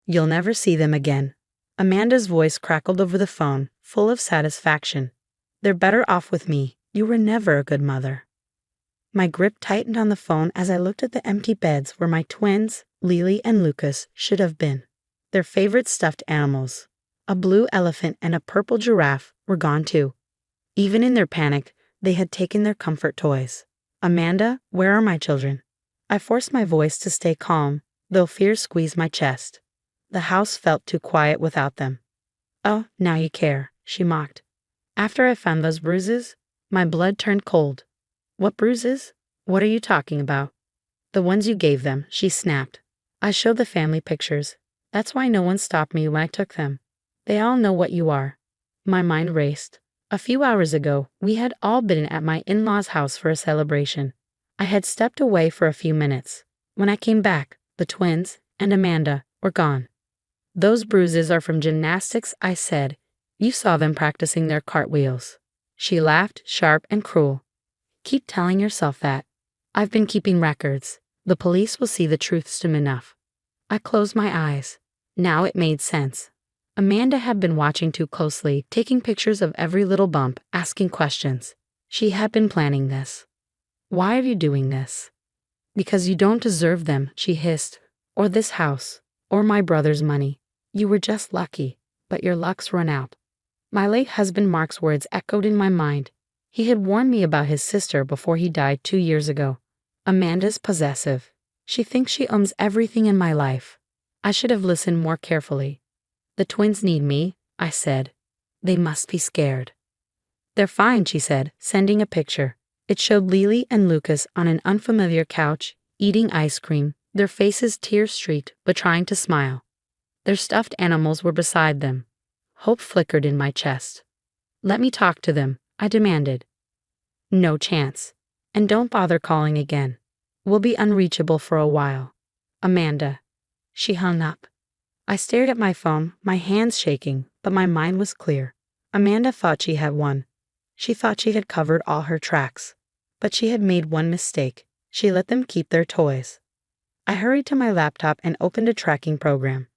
You'll never see them again. Amanda's voice crackled over the phone, full of satisfaction. They're better off with me. You were never a good mother. My grip tightened on the phone as I looked at the empty beds where my twins, Lily and Lucas, should have been. Their favorite stuffed animals, a blue elephant and a purple giraffe, were gone too. Even in their panic, they had taken their comfort toys. Amanda, where are my children? I forced my voice to stay calm, though fear squeezed my chest. The house felt too quiet without them. Oh, now you care, she mocked. After I found those bruises, my blood turned cold. What bruises? What are you talking about? The ones you gave them, she snapped. I showed the family pictures. That's why no one stopped me when I took them. They all know what you are. My mind raced. A few hours ago, we had all been at my in-laws' house for a celebration. I had stepped away for a few minutes. When I came back, the twins and Amanda were gone. Those bruises are from gymnastics, I said. You saw them practicing their cartwheels. She laughed, sharp and cruel. Keep telling yourself that. I've been keeping records. The police will see the truth soon enough. I closed my eyes. Now it made sense. Amanda had been watching too closely, taking pictures of every little bump, asking questions. She had been planning this. Why are you doing this? Because you don't deserve them, she hissed. Or this house. Or my brother's money. You were just lucky, but your luck's run out. My late husband Mark's words echoed in my mind. He had warned me about his sister before he died 2 years ago. Amanda's possessive. She thinks she owns everything in my life. I should have listened more carefully. The twins need me, I said. They must be scared. They're fine, she said, sending a picture. It showed Lily and Lucas on an unfamiliar couch, eating ice cream, their faces tear-streaked but trying to smile. Their stuffed animals were beside them. Hope flickered in my chest. Let me talk to them, I demanded. No chance. And don't bother calling again. We'll be unreachable for a while. Amanda. She hung up. I stared at my phone, my hands shaking, but my mind was clear. Amanda thought she had won. She thought she had covered all her tracks. But she had made one mistake. She let them keep their toys. I hurried to my laptop and opened a tracking program.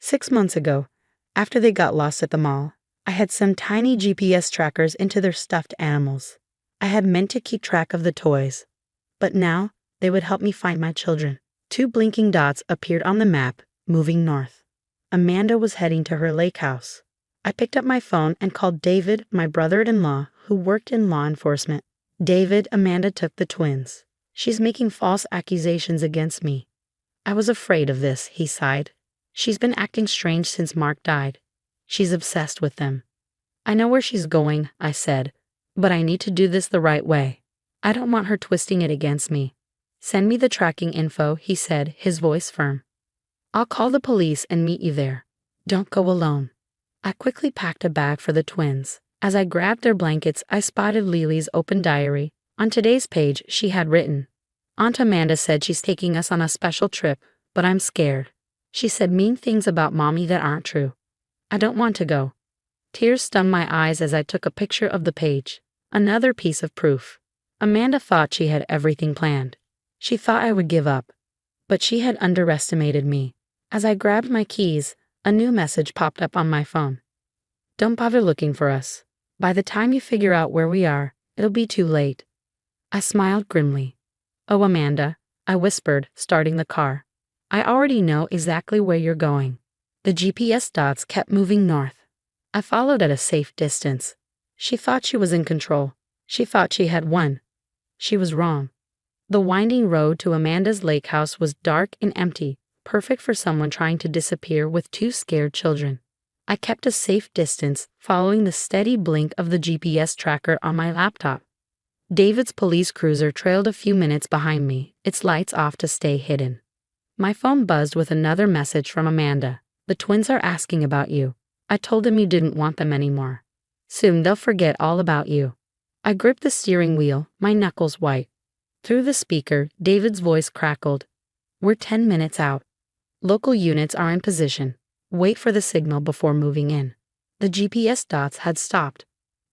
6 months ago, after they got lost at the mall, I had some tiny GPS trackers into their stuffed animals. I had meant to keep track of the toys. But now, they would help me find my children. 2 blinking dots appeared on the map, moving north. Amanda was heading to her lake house. I picked up my phone and called David, my brother-in-law, who worked in law enforcement. David, Amanda took the twins. She's making false accusations against me. I was afraid of this, he sighed. She's been acting strange since Mark died. She's obsessed with them. I know where she's going, I said, but I need to do this the right way. I don't want her twisting it against me. Send me the tracking info, he said, his voice firm. I'll call the police and meet you there. Don't go alone. I quickly packed a bag for the twins. As I grabbed their blankets, I spotted Lily's open diary. On today's page, she had written, Aunt Amanda said she's taking us on a special trip, but I'm scared. She said mean things about Mommy that aren't true. I don't want to go. Tears stung my eyes as I took a picture of the page. Another piece of proof. Amanda thought she had everything planned. She thought I would give up. But she had underestimated me. As I grabbed my keys, a new message popped up on my phone. Don't bother looking for us. By the time you figure out where we are, it'll be too late. I smiled grimly. Oh, Amanda, I whispered, starting the car. I already know exactly where you're going. The GPS dots kept moving north. I followed at a safe distance. She thought she was in control. She thought she had won. She was wrong. The winding road to Amanda's lake house was dark and empty, perfect for someone trying to disappear with 2 scared children. I kept a safe distance, following the steady blink of the GPS tracker on my laptop. David's police cruiser trailed a few minutes behind me, its lights off to stay hidden. My phone buzzed with another message from Amanda. The twins are asking about you. I told them you didn't want them anymore. Soon they'll forget all about you. I gripped the steering wheel, my knuckles white. Through the speaker, David's voice crackled. We're 10 minutes out. Local units are in position. Wait for the signal before moving in. The GPS dots had stopped.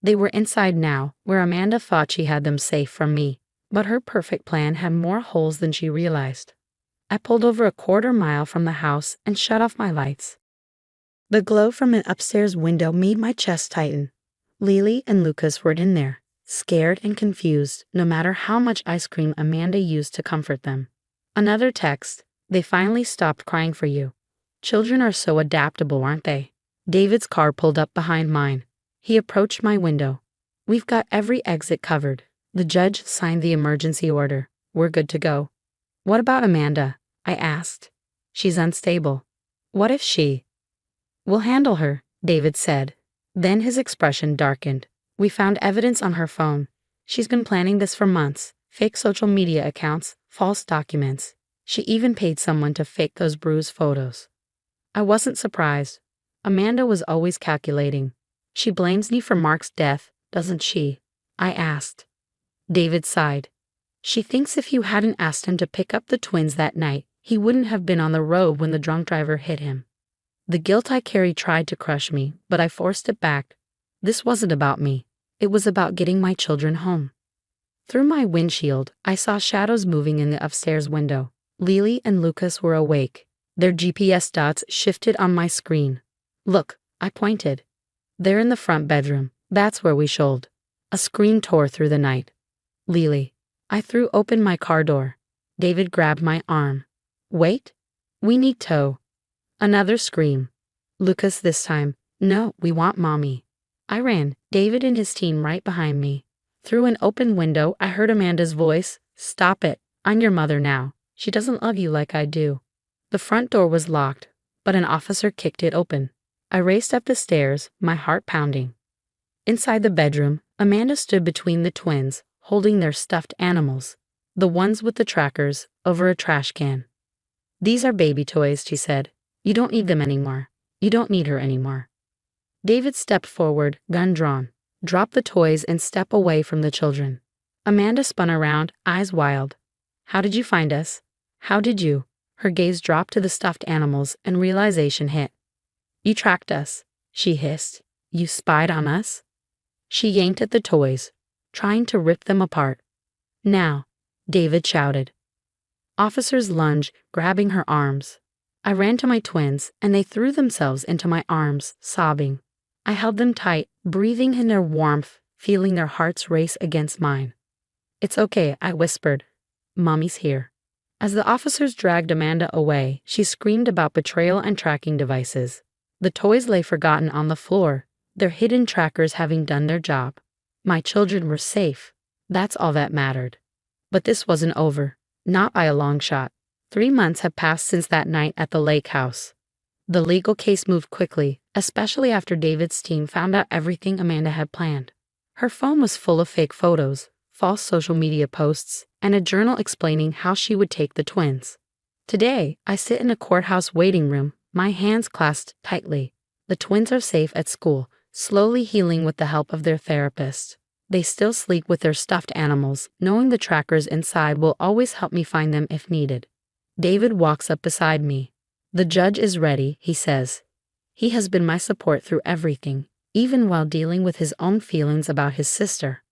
They were inside now, where Amanda thought she had them safe from me. But her perfect plan had more holes than she realized. I pulled over a quarter-mile from the house and shut off my lights. The glow from an upstairs window made my chest tighten. Lily and Lucas were in there, scared and confused, no matter how much ice cream Amanda used to comfort them. Another text: "They finally stopped crying for you." Children are so adaptable, aren't they? David's car pulled up behind mine. He approached my window. "We've got every exit covered." The judge signed the emergency order. "We're good to go." "What about Amanda?" I asked. "She's unstable." "What if she—" "We'll handle her," David said. Then his expression darkened. "We found evidence on her phone. She's been planning this for months. Fake social media accounts, false documents. She even paid someone to fake those bruised photos." I wasn't surprised. Amanda was always calculating. "She blames me for Mark's death, doesn't she?" I asked. David sighed. "She thinks if you hadn't asked him to pick up the twins that night, he wouldn't have been on the road when the drunk driver hit him." The guilt I carried tried to crush me, but I forced it back. This wasn't about me. It was about getting my children home. Through my windshield, I saw shadows moving in the upstairs window. Lily and Lucas were awake. Their GPS dots shifted on my screen. "Look," I pointed. "They're in the front bedroom. That's where we should." A scream tore through the night. "Lily." I threw open my car door. David grabbed my arm. "Wait. We need tow." Another scream. Lucas this time. "No, we want Mommy." I ran, David and his team right behind me. Through an open window, I heard Amanda's voice. "Stop it. I'm your mother now. She doesn't love you like I do." The front door was locked, but an officer kicked it open. I raced up the stairs, my heart pounding. Inside the bedroom, Amanda stood between the twins, holding their stuffed animals, the ones with the trackers, over a trash can. "These are baby toys," she said. "You don't need them anymore. You don't need her anymore." David stepped forward, gun drawn. "Drop the toys and step away from the children." Amanda spun around, eyes wild. "How did you find us? How did you—" Her gaze dropped to the stuffed animals and realization hit. "You tracked us," she hissed. "You spied on us?" She yanked at the toys, trying to rip them apart. "Now," David shouted. Officers lunged, grabbing her arms. I ran to my twins, and they threw themselves into my arms, sobbing. I held them tight, breathing in their warmth, feeling their hearts race against mine. "It's okay," I whispered. "Mommy's here." As the officers dragged Amanda away, she screamed about betrayal and tracking devices. The toys lay forgotten on the floor, their hidden trackers having done their job. My children were safe. That's all that mattered. But this wasn't over. Not by a long shot. 3 months had passed since that night at the lake house. The legal case moved quickly, especially after David's team found out everything Amanda had planned. Her phone was full of fake photos, false social media posts, and a journal explaining how she would take the twins. Today, I sit in a courthouse waiting room, my hands clasped tightly. The twins are safe at school, slowly healing with the help of their therapist. They still sleep with their stuffed animals, knowing the trackers inside will always help me find them if needed. David walks up beside me. "The judge is ready," he says. He has been my support through everything, even while dealing with his own feelings about his sister.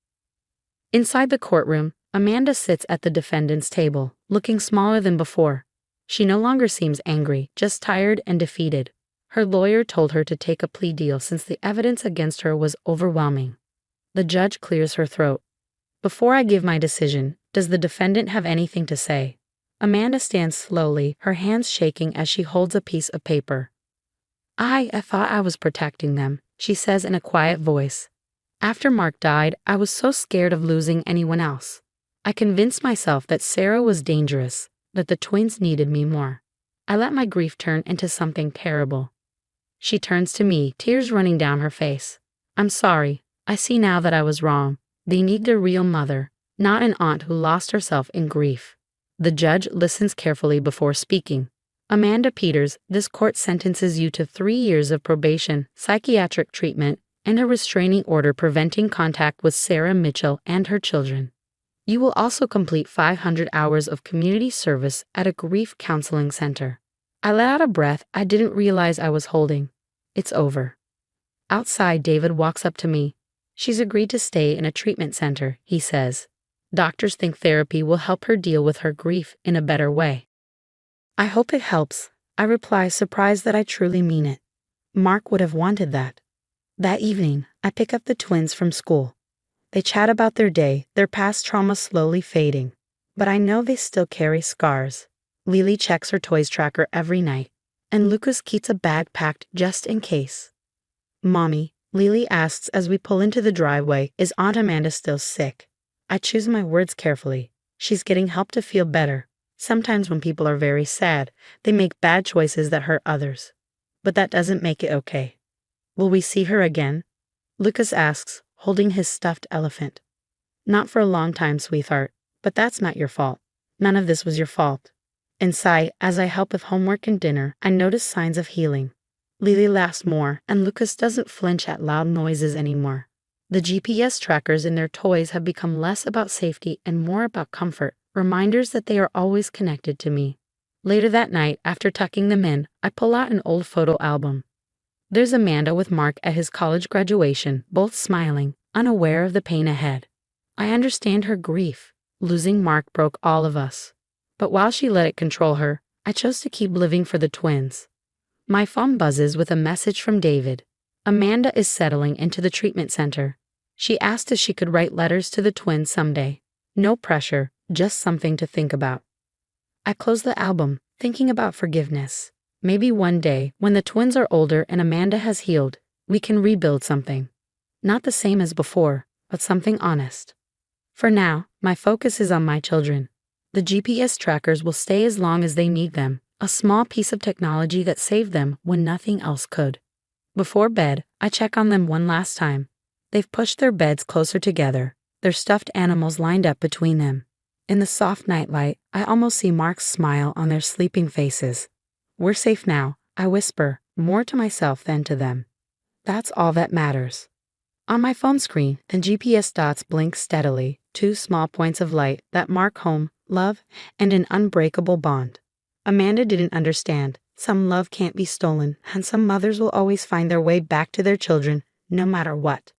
Inside the courtroom, Amanda sits at the defendant's table, looking smaller than before. She no longer seems angry, just tired and defeated. Her lawyer told her to take a plea deal since the evidence against her was overwhelming. The judge clears her throat. "Before I give my decision, does the defendant have anything to say?" Amanda stands slowly, her hands shaking as she holds a piece of paper. I thought I was protecting them," she says in a quiet voice. "After Mark died, I was so scared of losing anyone else. I convinced myself that Sarah was dangerous, that the twins needed me more. I let my grief turn into something terrible." She turns to me, tears running down her face. "I'm sorry. I see now that I was wrong. They need a real mother, not an aunt who lost herself in grief." The judge listens carefully before speaking. "Amanda Peters, this court sentences you to 3 years of probation, psychiatric treatment, and a restraining order preventing contact with Sarah Mitchell and her children. You will also complete 500 hours of community service at a grief counseling center." I let out a breath I didn't realize I was holding. It's over. Outside, David walks up to me. "She's agreed to stay in a treatment center," he says. "Doctors think therapy will help her deal with her grief in a better way." I hope it helps, I reply, surprised that I truly mean it. Mark would have wanted that. That evening, I pick up the twins from school. They chat about their day, their past trauma slowly fading. But I know they still carry scars. Lily checks her toys tracker every night, and Lucas keeps a bag packed just in case. Mommy, Lily asks as we pull into the driveway, is Aunt Amanda still sick? I choose my words carefully. She's getting help to feel better. Sometimes when people are very sad, they make bad choices that hurt others. But that doesn't make it okay. Will we see her again? Lucas asks, holding his stuffed elephant. Not for a long time, sweetheart, but that's not your fault. None of this was your fault. Inside, as I help with homework and dinner, I notice signs of healing. Lily laughs more, and Lucas doesn't flinch at loud noises anymore. The GPS trackers in their toys have become less about safety and more about comfort, reminders that they are always connected to me. Later that night, after tucking them in, I pull out an old photo album. There's Amanda with Mark at his college graduation, both smiling, unaware of the pain ahead. I understand her grief. Losing Mark broke all of us. But while she let it control her, I chose to keep living for the twins. My phone buzzes with a message from David. Amanda is settling into the treatment center. She asked if she could write letters to the twins someday. No pressure, just something to think about. I close the album, thinking about forgiveness. Maybe one day, when the twins are older and Amanda has healed, we can rebuild something. Not the same as before, but something honest. For now, my focus is on my children. The GPS trackers will stay as long as they need them, a small piece of technology that saved them when nothing else could. Before bed, I check on them one last time. They've pushed their beds closer together, their stuffed animals lined up between them. In the soft nightlight, I almost see Mark's smile on their sleeping faces. We're safe now, I whisper, more to myself than to them. That's all that matters. On my phone screen, the GPS dots blink steadily, 2 small points of light that mark home, love, and an unbreakable bond. Amanda didn't understand. Some love can't be stolen, and some mothers will always find their way back to their children, no matter what.